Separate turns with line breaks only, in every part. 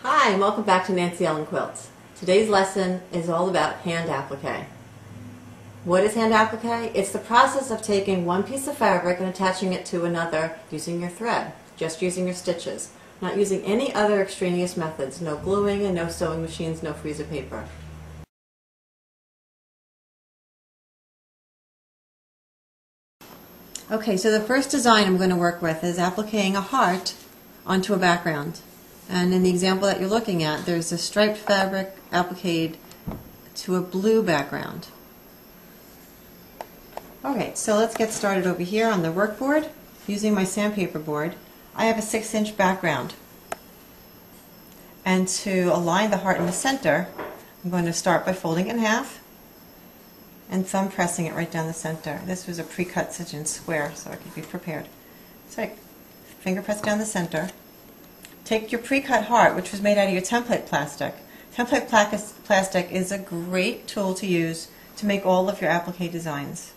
Hi, and welcome back to Nancy Ellen Quilts. Today's lesson is all about hand applique. What is hand applique? It's the process of taking one piece of fabric and attaching it to another using your thread, just using your stitches, not using any other extraneous methods, no gluing and no sewing machines, no freezer paper. Okay, so the first design I'm going to work with is appliquing a heart onto a background. And in the example that you're looking at, there's a striped fabric appliqued to a blue background. Okay, so let's get started over here on the workboard. Using my sandpaper board, I have a 6-inch background. And to align the heart in the center, I'm going to start by folding it in half and thumb pressing it right down the center. This was a pre-cut stitch square, so I could be prepared. So I finger press down the center. Take your pre-cut heart, which was made out of your template plastic. Template plastic is a great tool to use to make all of your applique designs.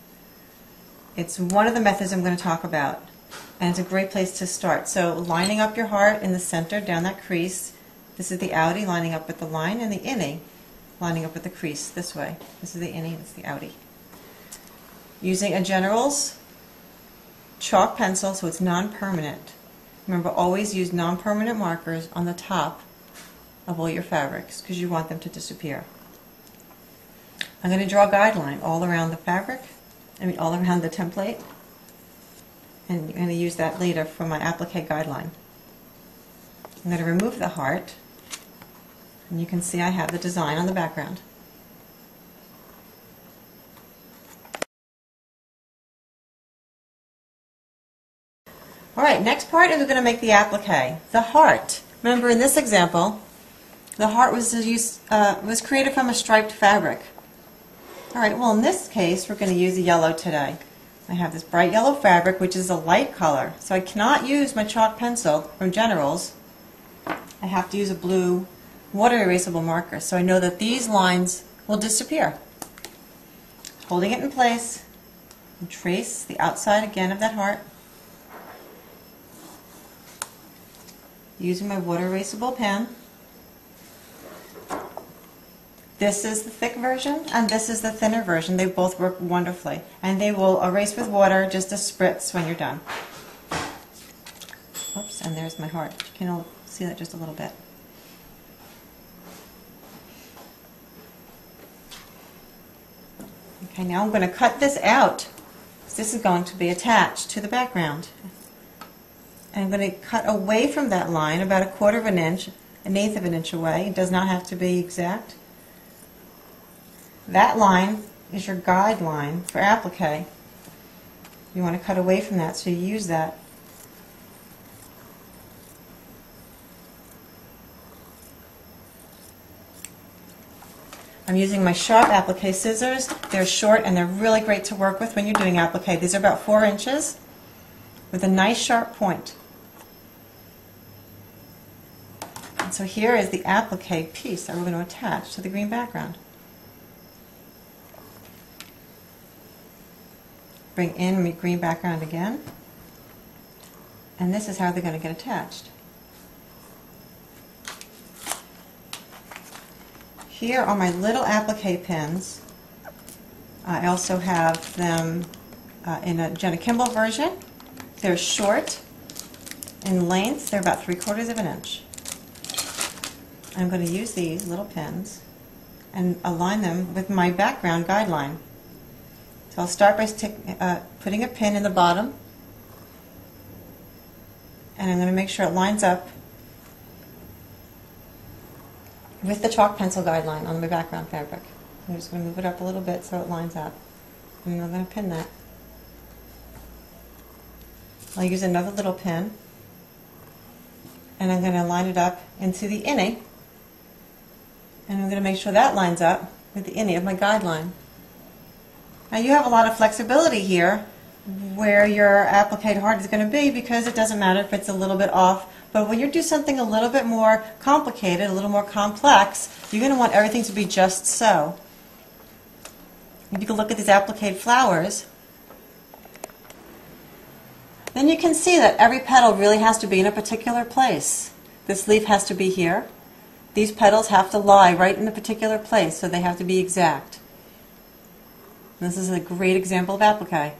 It's one of the methods I'm going to talk about, and it's a great place to start. So lining up your heart in the center, down that crease. This is the outie lining up with the line, and the innie lining up with the crease this way. This is the innie, this is the outie. Using a General's chalk pencil, so it's non-permanent. Remember, always use non-permanent markers on the top of all your fabrics because you want them to disappear. I'm going to draw a guideline all around the fabric, all around the template, and I'm going to use that later for my applique guideline. I'm going to remove the heart, and you can see I have the design on the background. Alright, next part is we're going to make the applique. The heart. Remember in this example, the heart was created from a striped fabric. Alright, well in this case we're going to use yellow today. I have this bright yellow fabric which is a light color, so I cannot use my chalk pencil from General's. I have to use a blue water erasable marker so I know that these lines will disappear. Holding it in place, and trace the outside again of that heart. Using my water erasable pen. This is the thick version and this is the thinner version. They both work wonderfully, and they will erase with water just a spritz when you're done. Oops, and there's my heart. You can see that just a little bit. Okay, now I'm going to cut this out. This is going to be attached to the background. I'm going to cut away from that line about 1/4 of an inch, 1/8 of an inch away. It does not have to be exact. That line is your guideline for applique. You want to cut away from that, so you use that. I'm using my sharp applique scissors. They're short and they're really great to work with when you're doing applique. These are about 4 inches with a nice sharp point. And so here is the applique piece that we're going to attach to the green background. Bring in my green background again, and this is how they're going to get attached. Here are my little applique pins. I also have them in a Jenna Kimball version. They're short in length. They're about 3/4 of an inch. I'm going to use these little pins and align them with my background guideline. So I'll start by putting a pin in the bottom, and I'm going to make sure it lines up with the chalk pencil guideline on my background fabric. I'm just going to move it up a little bit so it lines up, and I'm going to pin that. I'll use another little pin, and I'm going to line it up into the innie, and I'm going to make sure that lines up with the innie of my guideline. Now you have a lot of flexibility here where your applique heart is going to be, because it doesn't matter if it's a little bit off, but when you do something a little bit more complicated, a little more complex, you're going to want everything to be just so. If you can look at these applique flowers, then Then you can see that every petal really has to be in a particular place. This leaf has to be here, these petals have to lie right in a particular place, so they have to be exact. And this is a great example of applique,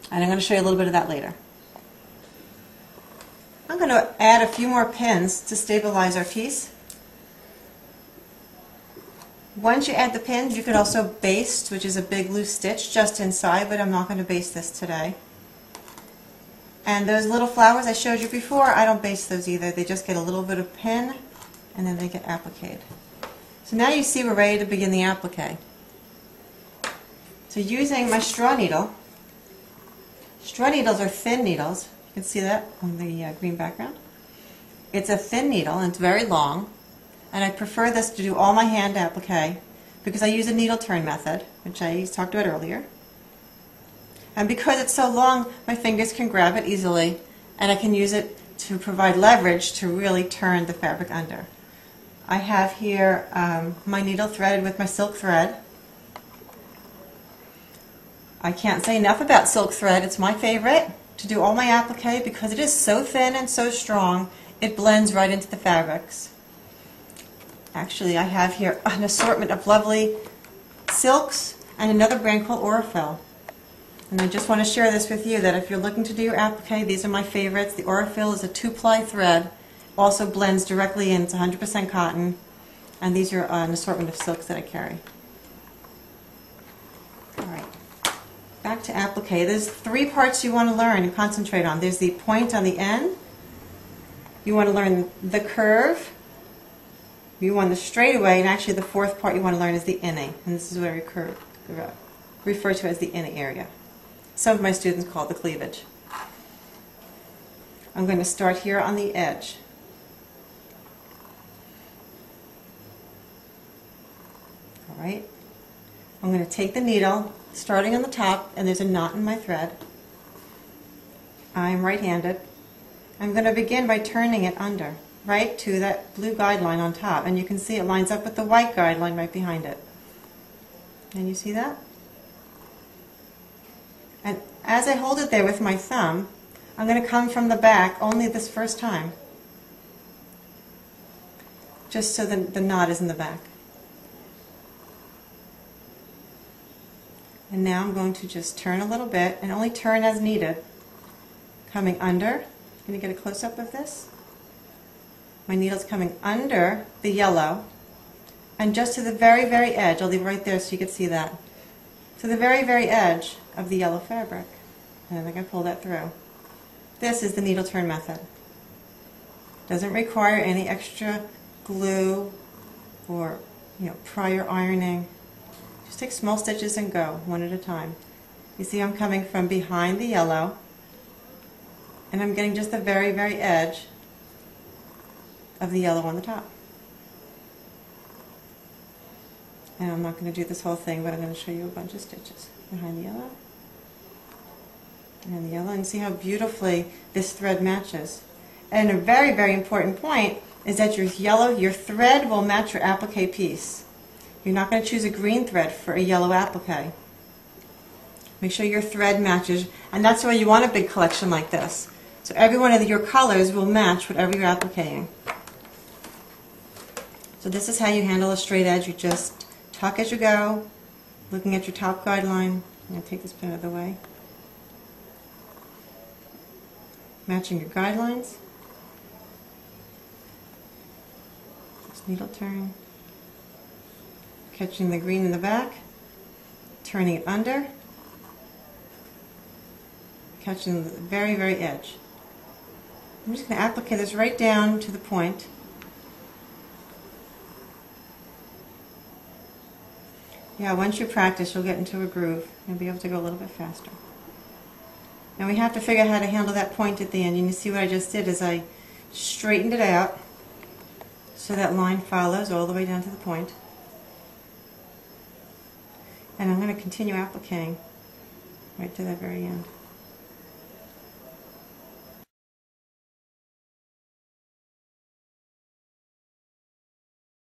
and I'm going to show you a little bit of that later. I'm going to add a few more pins to stabilize our piece. Once you add the pins, you could also baste, which is a big loose stitch just inside, but I'm not going to baste this today. And those little flowers I showed you before, I don't baste those either. They just get a little bit of pin, and then they get appliqued. So now you see we're ready to begin the applique. So using my straw needle, straw needles are thin needles. You can see that on the green background. It's a thin needle and it's very long, and I prefer this to do all my hand applique because I use a needle turn method, which I talked about earlier. And because it's so long, my fingers can grab it easily, and I can use it to provide leverage to really turn the fabric under. I have here my needle threaded with my silk thread. I can't say enough about silk thread. It's my favorite to do all my applique because it is so thin and so strong, it blends right into the fabrics. Actually, I have here an assortment of lovely silks and another brand called Aurifil. And I just want to share this with you that if you're looking to do your applique, these are my favorites. The Aurifil is a 2-ply thread, also blends directly in. It's 100% cotton, and these are an assortment of silks that I carry. All right. Back to applique. There's 3 parts you want to learn and concentrate on. There's the point on the end. You want to learn the curve. You want the straightaway, and actually the 4th part you want to learn is the innie. And this is what I refer to as the innie area. Some of my students call it the cleavage. I'm going to start here on the edge. All right. I'm going to take the needle, starting on the top, and there's a knot in my thread. I'm right-handed. I'm going to begin by turning it under, right to that blue guideline on top, and you can see it lines up with the white guideline right behind it. And you see that? And as I hold it there with my thumb, I'm going to come from the back only this first time, just so the knot is in the back. And now I'm going to just turn a little bit, and only turn as needed. Coming under. I'm going to get a close-up of this. My needle's coming under the yellow, and just to the very, very edge. I'll leave it right there so you can see that. To the very, very edge of the yellow fabric. And I can pull that through. This is the needle turn method. Doesn't require any extra glue or prior ironing. Just take small stitches and go, one at a time. You see I'm coming from behind the yellow, and I'm getting just the very, very edge of the yellow on the top. And I'm not going to do this whole thing, but I'm going to show you a bunch of stitches behind the yellow and the yellow, and see how beautifully this thread matches. And a very, very important point is that your thread will match your applique piece. You're not going to choose a green thread for a yellow applique. Make sure your thread matches, and that's why you want a big collection like this. So every one of your colors will match whatever you're appliquing. So this is how you handle a straight edge. You just tuck as you go, looking at your top guideline. I'm going to take this pin out of the way. Matching your guidelines. Just needle turn. Catching the green in the back, turning it under, catching the very, very edge. I'm just going to applique this right down to the point. Yeah, once you practice, you'll get into a groove and be able to go a little bit faster. Now we have to figure out how to handle that point at the end. And you see what I just did is I straightened it out so that line follows all the way down to the point. And I'm going to continue appliquing right to that very end.